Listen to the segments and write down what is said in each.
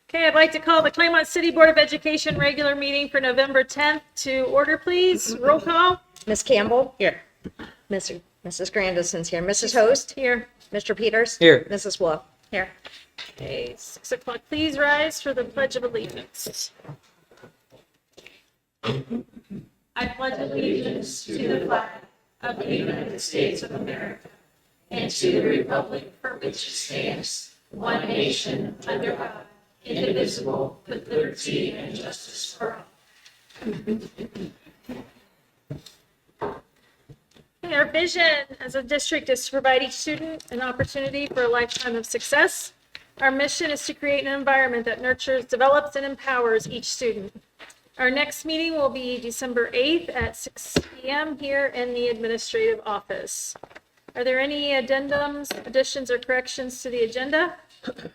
Okay, I'd like to call the Claymont City Board of Education regular meeting for November 10th to order, please. Roll call. Ms. Campbell? Here. Mrs. Grandison's here. Mrs. Host? Here. Mr. Peters? Here. Mrs. Wolf? Here. Okay, 6 o'clock. Please rise for the Pledge of Allegiance. I pledge allegiance to the flag of the United States of America and to the republic for which it stands, one nation, under God, indivisible, with liberty and justice for all. Our vision as a district is to provide each student an opportunity for a lifetime of success. Our mission is to create an environment that nurtures, develops, and empowers each student. Our next meeting will be December 8th at 6 p.m. here in the administrative office. Are there any addendums, additions, or corrections to the agenda?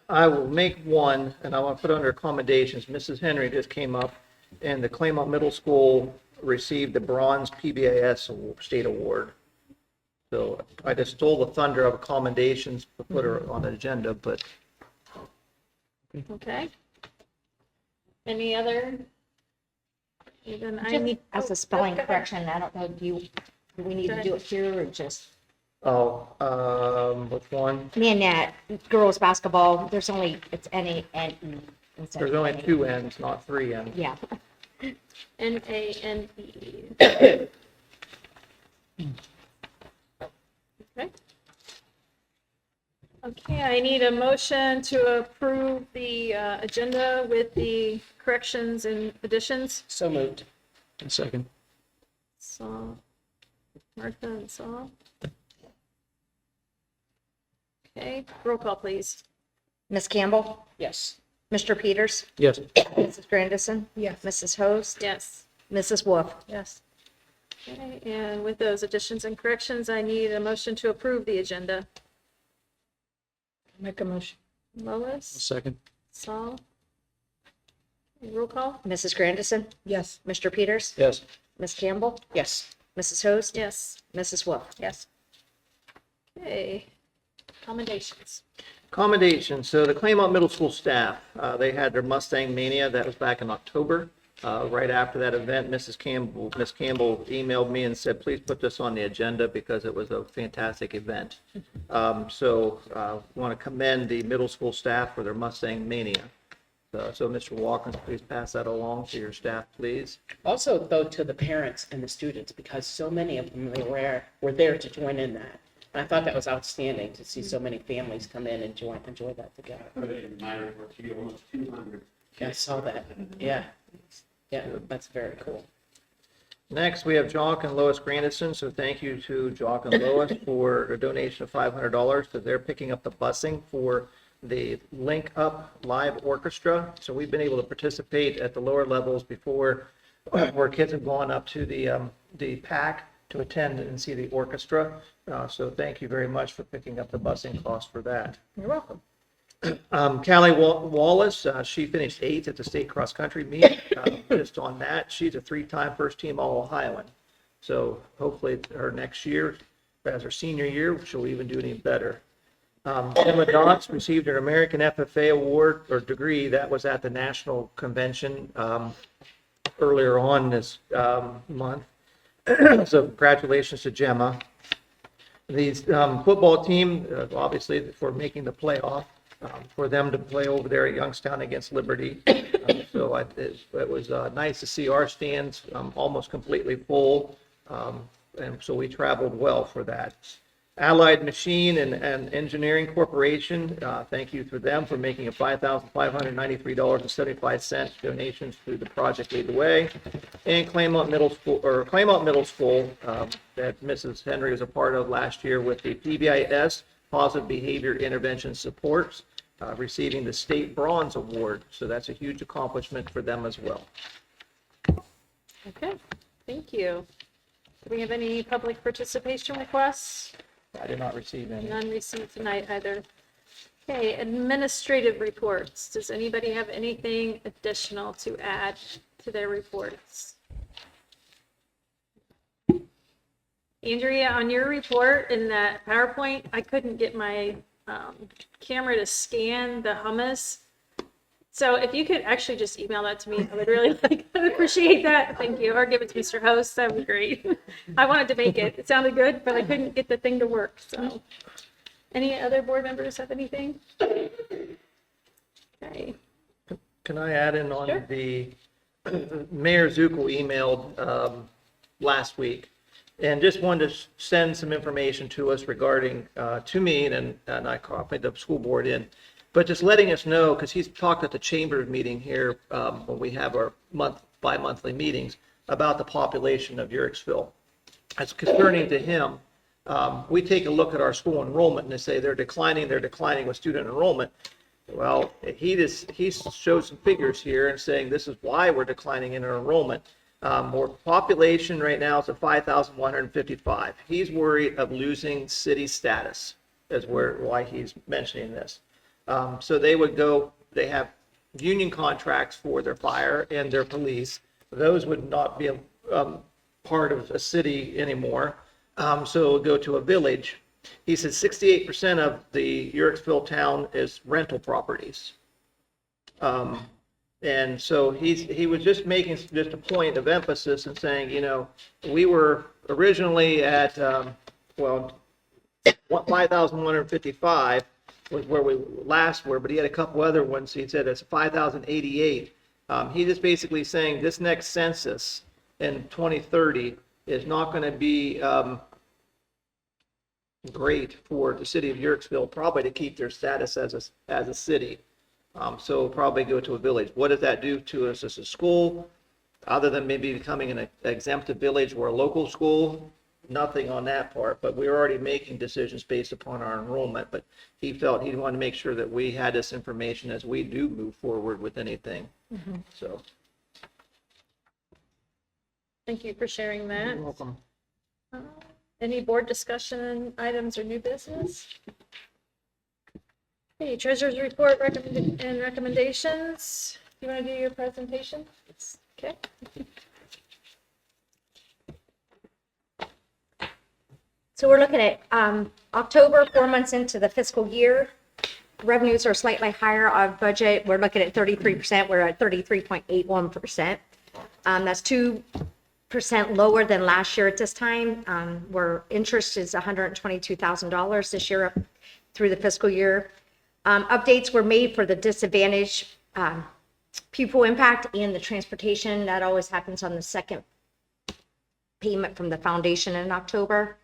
I will make one, and I want to put under accommodations. Mrs. Henry just came up, and the Claymont Middle School received the Bronze PBAS State Award. So I just stole the thunder of accommodations to put her on the agenda, but Okay. Any other? Then I need. As a spelling correction, I don't know, do we need to do it here or just? which one? Me and that girls basketball, it's N-A-N-E. instead There's of only N-A. 2 N's, not 3 N's. Yeah. N-A-N-E. Okay. Okay, I need a motion to approve the agenda with the corrections and additions. So moved. Second. Saul, Martha and Saul. Okay, roll call, please. Ms. Campbell? Yes. Mr. Peters? Yes. Mrs. Grandison? Yes. Mrs. Host? Yes. Mrs. Wolf? Yes. Okay, and with those additions and corrections, I need a motion to approve the agenda. Make a motion. Lois, Second. Saul. Roll call? Mrs. Grandison? Yes. Mr. Peters? Yes. Ms. Campbell? Yes. Mrs. Host? Yes. Mrs. Wolf? Yes. Okay, accommodations. Accommodations. So the Claymont Middle School staff, they had their Mustang Mania. That was back in October. Right after that event, Miss Campbell emailed me and said, please put this on the agenda because it was a fantastic event. So want to commend the middle school staff for their Mustang Mania. So Mr. Watkins, please pass that along to your staff, please. Also, though, to the parents and the students, because so many of them were there to join in that. And I thought that was outstanding to see so many families come in and enjoy that together. Almost 200. Yeah, I saw that. Yeah. Yeah, that's very cool. Next, we have Jock and Lois Grandison. So thank you to Jock and Lois for a donation of $500 because they're picking up the busing for the Link Up Live Orchestra. So we've been able to participate at the lower levels before where kids have gone up to the PAC to attend and see the orchestra. So thank you very much for picking up the busing cost for that. You're welcome. Callie Wallace, she finished 8th at the state cross country meet. Just on that, she's a 3-time first team All-Ohioan. So hopefully her next year, as her senior year, she'll even do any better. Emma Dotz received her American FFA award or degree. That was at the national convention earlier on this month. So congratulations to Gemma. The football team, obviously for making the playoff, for them to play over there at Youngstown against Liberty. So it was nice to see our stands almost completely full. And so we traveled well for that. Allied Machine and Engineering Corporation, thank you to them for making a $5,593.75 donations to the Project Lead the Way. And Claymont Middle School that Mrs. Henry was a part of last year with the PBIS, Positive Behavior Intervention Supports, receiving the State Bronze Award. So that's a huge accomplishment for them as well. Okay, thank you. Do we have any public participation requests? I did not receive any. None received tonight either. Okay, administrative reports. Does anybody have anything additional to add to their reports? Andrea, on your report in that PowerPoint, I couldn't get my camera to scan the hummus. It So if you could actually just email that to me, I would really I'd appreciate that. Thank you. Or give it to Mr. Host. That would be great. I wanted to make it. It sounded good, but I couldn't get the thing to work. So any other board members have anything? Okay. Can I add in on Sure. the, Mayor Zukel emailed last week, and just wanted to send some information to us regarding, to me, and I copied the school board in, but just letting us know, because he's talked at the chamber meeting here, when we have our bi-monthly meetings, about the population of Yurksville. It's concerning to him. We take a look at our school enrollment and they say they're declining with student enrollment. Well, he showed some figures here and saying this is why we're declining in our enrollment. Our population right now is at 5,155. He's worried of losing city status, is why he's mentioning this. So they have union contracts for their fire and their police. Those would not be part of a city anymore. So it would go to a village. He said 68% of the Yurksville town is rental properties. And so he was just making just a point of emphasis and saying, we were originally at, 5,155 was where we last were, but he had a couple other ones. He said it's 5,088. He just basically saying this next census in 2030 is not going to be great for the city of Yurksville, probably to keep their status as a city. So probably go to a village. What does that do to us as a school? Other than maybe becoming an exempted village or a local school, nothing on that part. But we're already making decisions based upon our enrollment. But he felt he wanted to make sure that we had this information as we do move forward with anything. So. Thank you for sharing that. You're welcome. Any board discussion items or new business? Okay, treasurer's report and recommendations. You want to do your presentation? Okay. So we're looking at October, 4 months into the fiscal year. Revenues are slightly higher on budget. We're looking at 33%. We're at 33.81%. That's 2% lower than last year at this time. Where interest is $122,000 this year up through the fiscal year. Updates were made for the disadvantaged pupil impact and the transportation. That always happens on the second payment from the foundation in October.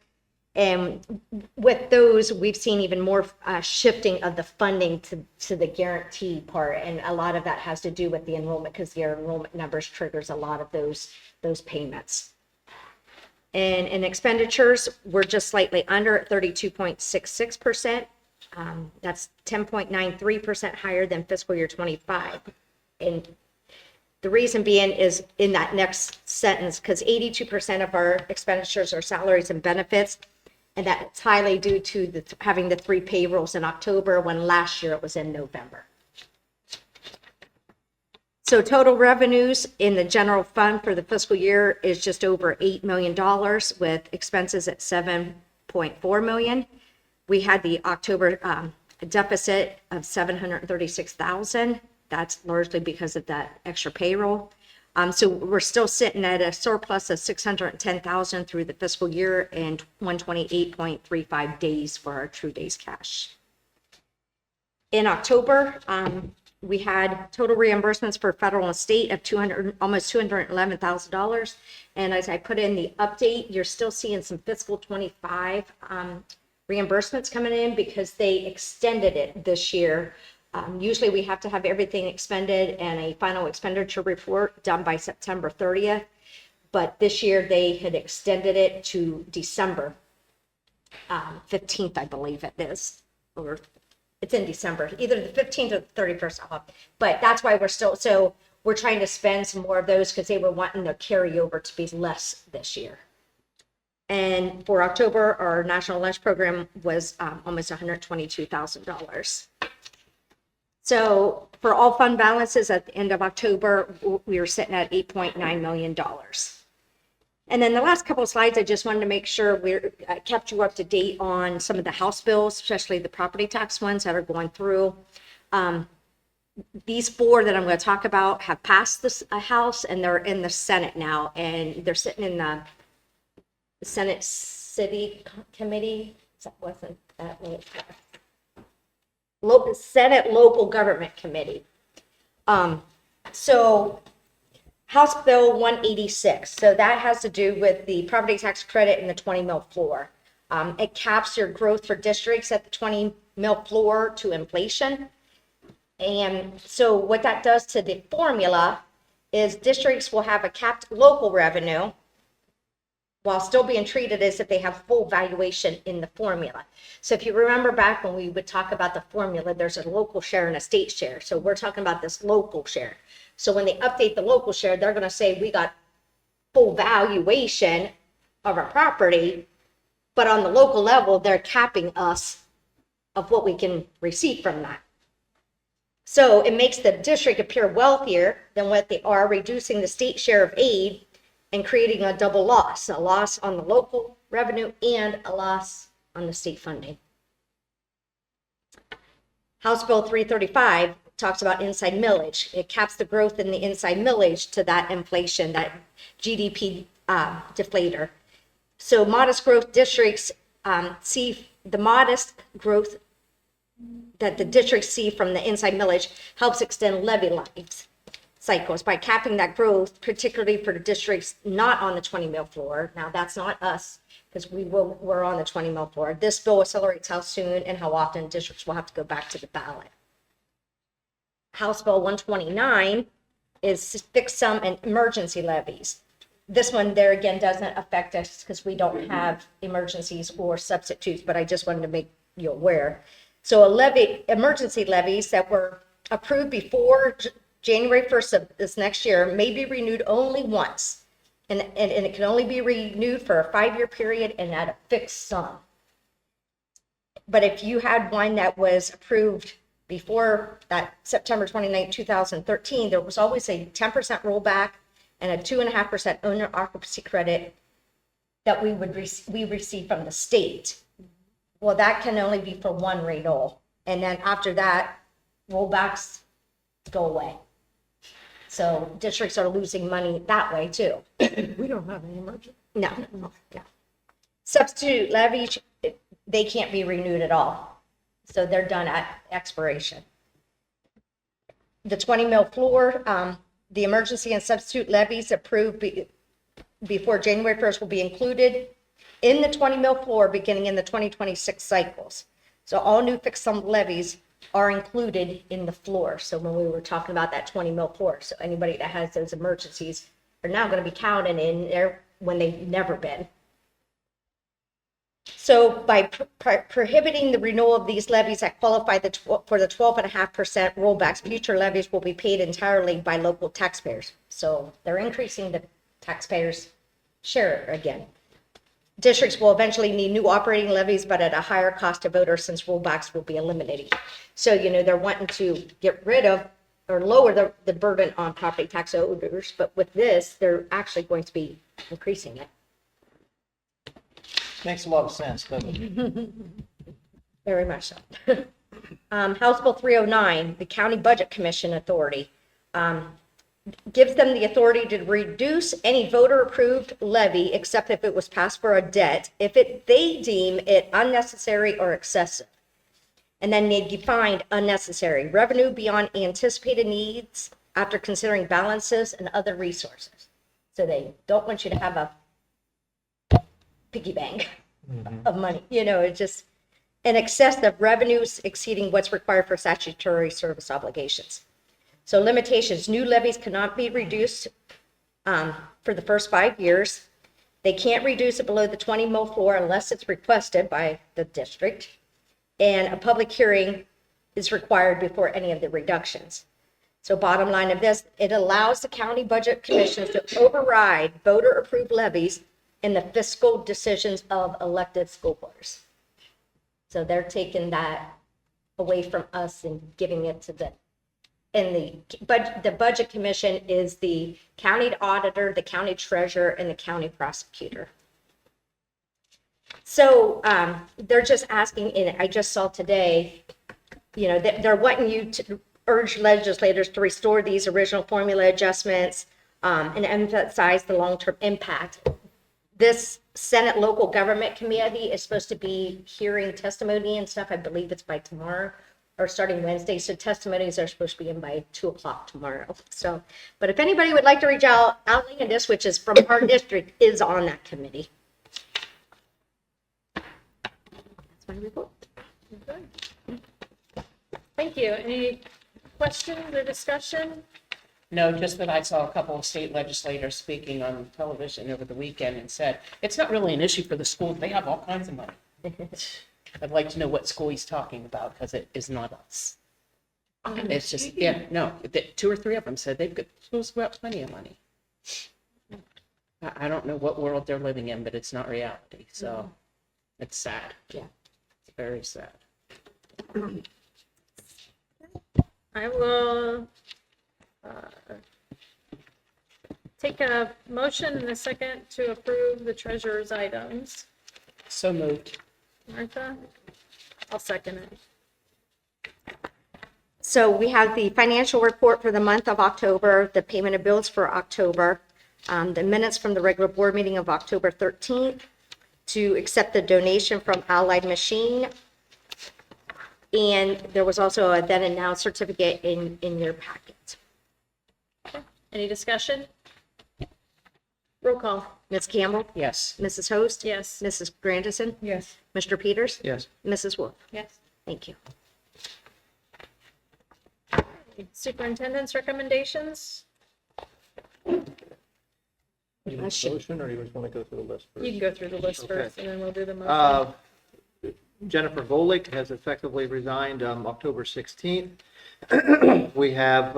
And with those, we've seen even more shifting of the funding to the guarantee part. And a lot of that has to do with the enrollment, because the enrollment numbers triggers a lot of those payments. And in expenditures, we're just slightly under at 32.66%. That's 10.93% higher than fiscal year 25. And the reason being is in that next sentence, because 82% of our expenditures are salaries and benefits. And that's highly due to having the 3 payrolls in October, when last year it was in November. So total revenues in the general fund for the fiscal year is just over $8 million, with expenses at $7.4 million. We had the October deficit of $736,000. That's largely because of that extra payroll. So we're still sitting at a surplus of $610,000 through the fiscal year and 128.35 days for our true days cash. In October, we had total reimbursements for federal and state of almost $211,000. And as I put in the update, you're still seeing some fiscal 25 reimbursements coming in because they extended it this year. Usually we have to have everything expended and a final expenditure report done by September 30th. But this year they had extended it to December 15th, I believe it is. Or it's in December, either the 15th or the 31st. But that's why we're trying to spend some more of those, because they were wanting the carryover to be less this year. And for October, our national lunch program was almost $122,000. So for all fund balances at the end of October, we were sitting at $8.9 million. And then the last couple of slides, I just wanted to make sure we kept you up to date on some of the House bills, especially the property tax ones that are going through. these four that I'm going to talk about have passed this House, and they're in the Senate now, and they're sitting in the Senate City Committee. That wasn't that what it's called. Senate Local Government Committee. So House Bill 186. So that has to do with the property tax credit and the 20 mil floor. It caps your growth for districts at the 20 mil floor to inflation. And so what that does to the formula is districts will have a capped local revenue while still being treated as if they have full valuation in the formula. So if you remember back when we would talk about the formula, there's a local share and a state share. So we're talking about this local share. So when they update the local share, they're going to say we got full valuation of our property, but on the local level, they're capping us of what we can receive from that. So it makes the district appear wealthier than what they are, reducing the state share of aid and creating a double loss, a loss on the local revenue and a loss on the state funding. House Bill 335 talks about inside millage. It caps the growth in the inside millage to that inflation, that GDP deflator. So modest growth districts see the modest growth that the districts see from the inside millage helps extend levy life cycles by capping that growth, particularly for the districts not on the 20 mil floor. Now that's not us, because we're on the 20 mil floor. This bill accelerates how soon and how often districts will have to go back to the ballot. House Bill 129 is fixed sum and emergency levies. This one there again doesn't affect us because we don't have emergencies or substitutes, but I just wanted to make you aware. So emergency levies that were approved before January 1st of this next year may be renewed only once. And it can only be renewed for a 5-year period and at a fixed sum. But if you had one that was approved before that September 29, 2013, there was always a 10% rollback and a 2.5% owner occupancy credit that we receive from the state. Well, that can only be for one renewal. And then after that, rollbacks go away. So districts are losing money that way too. We don't have any emergency. No. Substitute levies, they can't be renewed at all. So they're done at expiration. The 20 mil floor, the emergency and substitute levies approved before January 1st will be included in the 20 mil floor beginning in the 2026 cycles. So all new fixed sum levies are included in the floor. So when we were talking about that 20 mil floor, so anybody that has those emergencies are now going to be counted in there when they've never been. So by prohibiting the renewal of these levies that qualify for the 12.5% rollbacks, future levies will be paid entirely by local taxpayers. So they're increasing the taxpayers' share again. Districts will eventually need new operating levies, but at a higher cost to voters since rollbacks will be eliminated. So, they're wanting to get rid of or lower the burden on property tax owners, but with this, they're actually going to be increasing it. Makes a lot of sense, doesn't it? Very much so. House Bill 309, the County Budget Commission Authority, gives them the authority to reduce any voter-approved levy except if it was passed for a debt, if they deem it unnecessary or excessive. And then they defined unnecessary revenue beyond anticipated needs after considering balances and other resources. So they don't want you to have a piggy bank of money. It's just an excess of revenues exceeding what's required for statutory service obligations. So limitations, new levies cannot be reduced for the first 5 years. They can't reduce it below the 20 mil floor unless it's requested by the district. And a public hearing is required before any of the reductions. So bottom line of this, it allows the county budget commissions to override voter-approved levies in the fiscal decisions of elected school boards. So they're taking that away from us and giving it to them. And the budget commission is the county auditor, the county treasurer, and the county prosecutor. So they're just asking, and I just saw today, they're wanting you to urge legislators to restore these original formula adjustments and emphasize the long-term impact. This Senate Local Government Committee is supposed to be hearing testimony and stuff. I believe it's by tomorrow or starting Wednesday. So testimonies are supposed to be in by 2:00 tomorrow. So, but if anybody would like to reach out, Landis, which is from our district, is on that committee. That's my report. Okay. Thank you. Any questions or discussion? No, just that I saw a couple of state legislators speaking on television over the weekend and said, it's not really an issue for the schools. They have all kinds of money. I'd like to know what school he's talking about because it is not us. It's just, yeah, no, 2 or 3 of them said they've got schools who have plenty of money. I don't know what world they're living in, but it's not reality. So it's sad. Yeah. It's very sad. I will take a motion and a second to approve the treasurer's items. So moved. Martha? I'll second it. So we have the financial report for the month of October, the payment of bills for October, the minutes from the regular board meeting of October 13th, to accept the donation from Allied Machine. And there was also a then and now certificate in your packet. Any discussion? Roll call. Ms. Campbell? Yes. Mrs. Host? Yes. Mrs. Grandison? Yes. Mr. Peters? Yes. Mrs. Wolf? Yes. Thank you. Superintendent's recommendations? You need a motion, or you just want to go through the list first? You can go through the list Okay. first, and then we'll do the motion. Jennifer Volick has effectively resigned October 16th. We have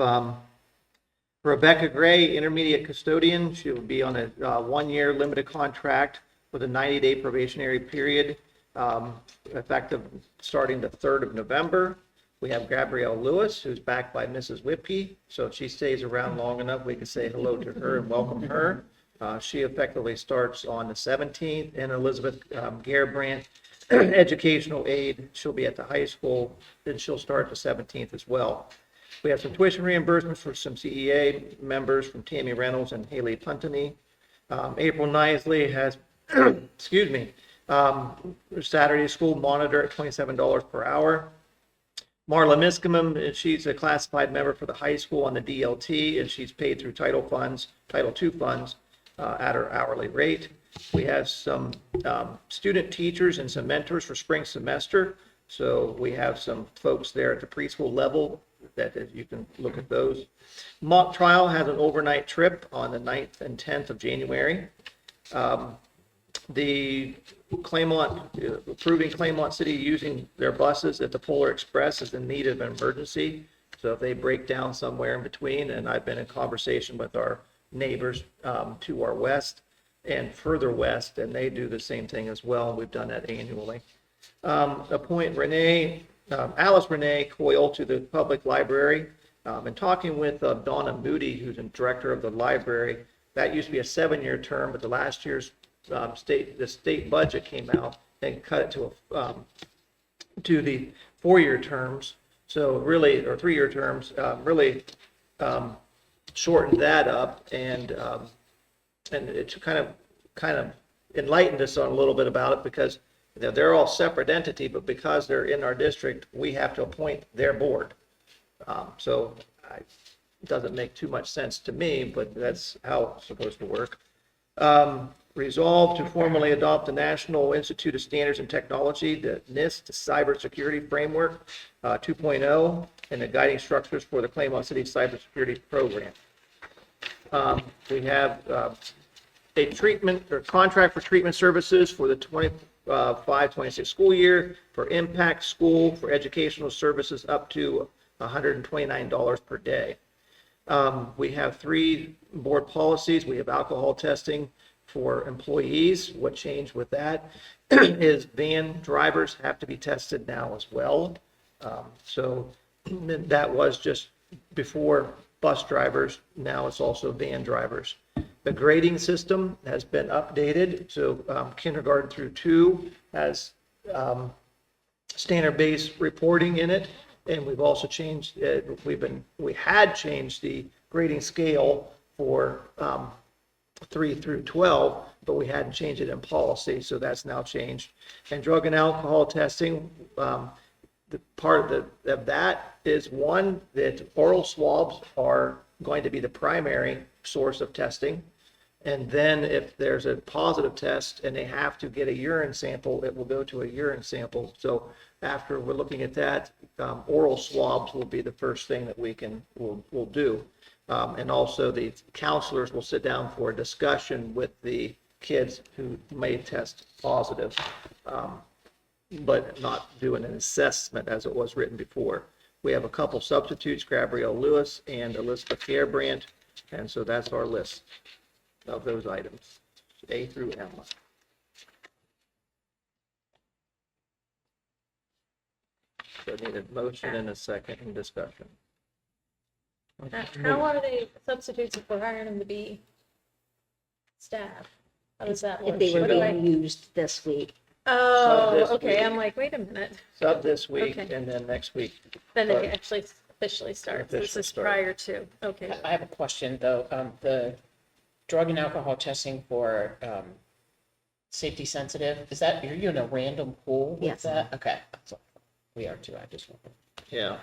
Rebecca Gray, intermediate custodian. She will be on a 1-year limited contract with a 90-day probationary period, effective starting the 3rd of November. We have Gabrielle Lewis, who's backed by Mrs. Whippy. So if she stays around long enough, we can say hello to her and welcome her. She effectively starts on the 17th. And Elizabeth Garbrandt, educational aide, she'll be at the high school, then she'll start the 17th as well. We have some tuition reimbursements for some CEA members from Tammy Reynolds and Haley Puntany. April Nisley has, excuse me, Saturday school monitor at $27 per hour. Marla Miskamum, she's a classified member for the high school on the DLT, and she's paid through Title II funds at her hourly rate. We have some student teachers and some mentors for spring semester. So we have some folks there at the preschool level that you can look at those. Mock trial has an overnight trip on the 9th and 10th of January. The Claymont, approving Claymont City using their buses at the Polar Express is in need of an emergency. So if they break down somewhere in between, and I've been in conversation with our neighbors to our west and further west, and they do the same thing as well. We've done that annually. Appoint Alice Renee Coyle to the public library. And talking with Donna Moody, who's the director of the library, that used to be a 7-year term, but the last year's the state budget came out and cut it to the 4-year terms. So really, or 3-year terms, really shortened that up, and it's kind of enlightened us on a little bit about it, because they're all separate entity, but because they're in our district, we have to appoint their board. So it doesn't make too much sense to me, but that's how it's supposed to work. Resolved to formally adopt the National Institute of Standards and Technology, the NIST Cybersecurity Framework 2.0, and the guiding structures for the Claymont City Cybersecurity Program. We have a treatment or contract for treatment services for the 25-26 school year for Impact School for educational services up to $129 per day. We have 3 board policies. We have alcohol testing for employees. What changed with that is van drivers have to be tested now as well. So that was just before bus drivers. Now it's also van drivers. The grading system has been updated. So kindergarten through 2 has standard-based reporting in it. And we've also changed, we had changed the grading scale for 3 through 12, but we hadn't changed it in policy, so that's now changed. And drug and alcohol testing, the part of that is one, that oral swabs are going to be the primary source of testing. And then if there's a positive test and they have to get a urine sample, it will go to a urine sample. So after we're looking at that, oral swabs will be the first thing that we'll do. And also the counselors will sit down for a discussion with the kids who may test positive, but not doing an assessment as it was written before. We have a couple substitutes, Gabrielle Lewis and Elizabeth Garbrandt, and so that's our list of those items, A through M. So I need a motion and a second in discussion. How are they substitutes if we're hiring them to be staff? How does that work? If they were What do I- being used this week. Oh, this okay, week. I'm like, wait a minute, Sub this week, Okay. and then next week. then they Right. actually officially start. This Officially is start. prior to, okay. I have a question, though. The drug and alcohol testing for safety sensitive, is that, you're in a random pool with Yes. that? Okay, so we are too, I just wondered. Yeah,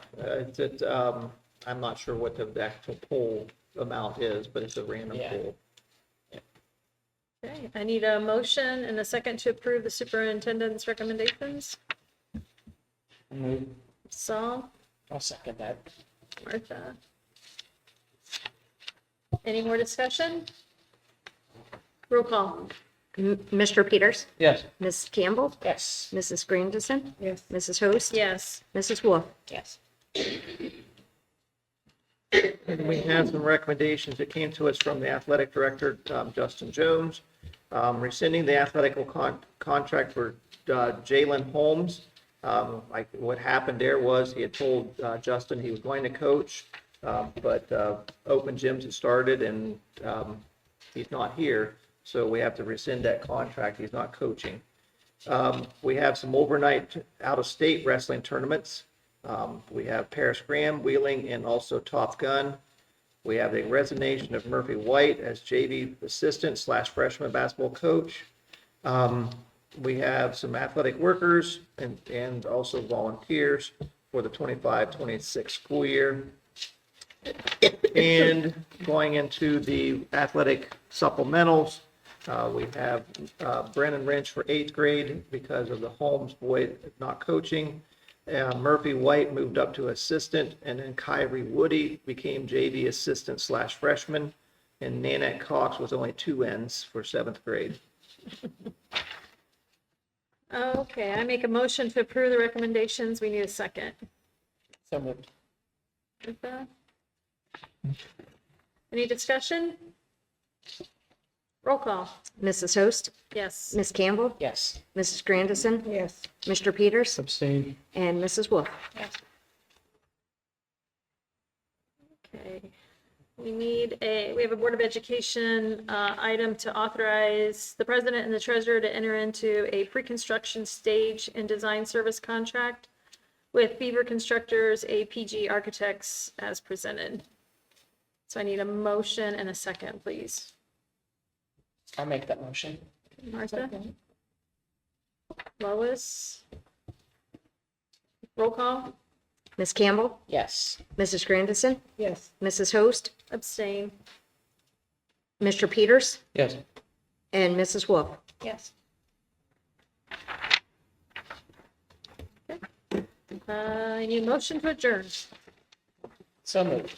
I'm not sure what the actual poll amount is, but it's a random Yeah. poll. Okay, I need a motion and a second to approve the superintendent's recommendations. Saul, I'll second that. Martha. Any more discussion? Roll call. Mr. Peters? Yes. Ms. Campbell? Yes. Mrs. Grandison? Yes. Mrs. Host? Yes. Mrs. Wolf? Yes. And we have some recommendations that came to us from the athletic director, Justin Jones, rescinding the athletic contract for Jalen Holmes. Like what happened there was he had told Justin he was going to coach, but open gyms had started and he's not here, so we have to rescind that contract. He's not coaching. We have some overnight out-of-state wrestling tournaments. We have Paris Graham, Wheeling, and also Top Gun. We have the resignation of Murphy White as JV assistant / freshman basketball coach. We have some athletic workers and also volunteers for the 25-26 school year. And going into the athletic supplementals, we have Brennan Wrench for 8th grade because of the Holmes boy not coaching. Murphy White moved up to assistant, and then Kyrie Woody became JV assistant / freshman, and Nanette Cox was only 2 N's for 7th grade. Okay, I make a motion to approve the recommendations. We need a second. So moved. Martha? Any discussion? Roll call. Mrs. Host? Yes. Ms. Campbell? Yes. Mrs. Grandison? Yes. Mr. Peters? Abstain. And Mrs. Wolf? Okay. We have a Board of Education item to authorize the president and the treasurer to enter into a pre-construction stage and design service contract with Beaver Constructors, APG Architects as presented. So I need a motion and a second, please. I'll make that motion. Martha? Lois? Roll call? Ms. Campbell? Yes. Mrs. Grandison? Yes. Mrs. Host? Abstain. Mr. Peters? Yes. And Mrs. Wolf? Yes. I need a motion to adjourn. So moved.